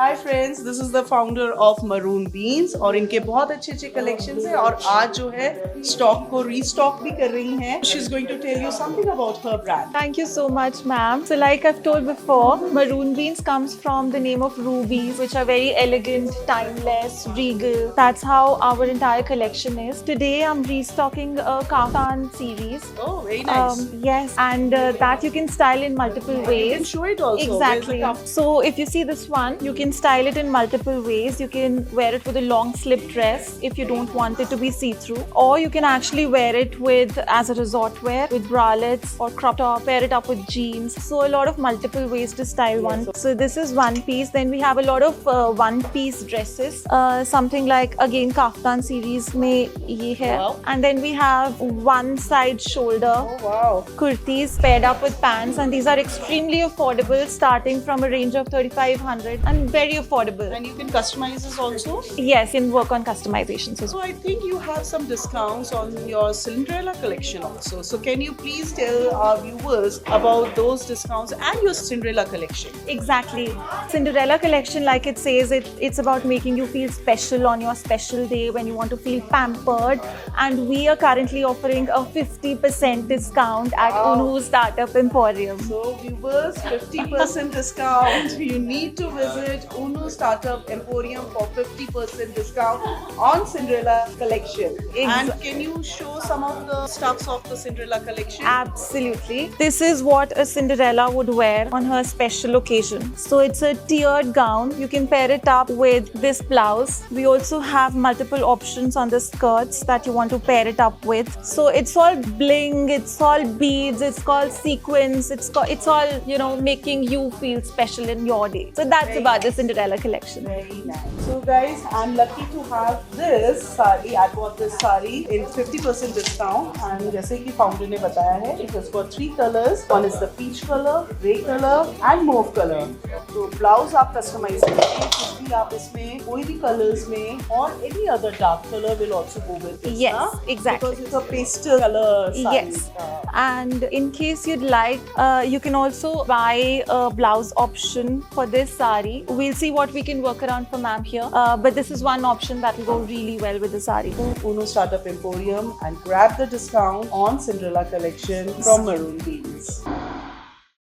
Hi friends, this is the founder of Maroon Beans और इनके बहुत अच्छे अच्छे कलेक्शंस हैं और आज जो है स्टॉक को रीस्टॉक भी कर रही हैं. She's going to tell you something about her brand. Thank you so much, ma'am. So like I've told before, Maroon Beans comes from the name of rubies, which are very elegant, timeless, regal. That's how our entire collection is. Today I'm restocking a kaftan series. Oh, very nice. Yes, and that you can style in multiple ways. You can show it also. Exactly. So if you see this one, you can style it in multiple ways. You can wear it with a long slip dress if you don't want it to be see-through, or you can actually wear it with as a resort wear with bralettes or crop top. Pair it up with jeans. So a lot of multiple ways to style one. So this is one piece. Then we have a lot of one-piece dresses. Something like again kaftan series में ये है. Wow. And then we have one side shoulder Oh wow. kurtis paired up with pants, and these are extremely affordable, starting from a range of 3,500 and very affordable. And you can customize this also. Yes, you can work on customizations as well. So I think you have some discounts on your Cinderella collection also. So can you please tell our viewers about those discounts and your Cinderella collection? Exactly. Cinderella collection, like it says, it's about making you feel special on your special day when you want to feel pampered. And we are currently offering a 50% discount at Wow. Unu Startup Emporium. So viewers, 50% discount. You need to visit Unu Startup Emporium for 50% discount on Cinderella collection. And can you show some of the stuffs of the Cinderella collection? Absolutely. This is what a Cinderella would wear on her special occasion. So it's a tiered gown. You can pair it up with this blouse. We also have multiple options on the skirts that you want to pair it up with. So it's all bling, it's all beads, it's called sequins, it's all, making you feel special in your day. So that's about the Cinderella collection. Very nice. So guys, I'm lucky to have this sari. I bought this sari in 50% discount, and जैसे कि founder ने बताया है, it has got 3 colors. One is the peach color, gray color, and mauve color. तो blouse आप customize करेंगे, कुछ भी आप इसमें कोई भी colors में, और any other dark color will also go with this. Yes, huh? exactly. Because it's a pastel color sari. Yes. And in case you'd like, you can also buy a blouse option for this sari. We'll see what we can work around for ma'am here. But this is one option that will go really well with the sari. Unu Startup Emporium and grab the discount on Cinderella collection from Maroon Beans.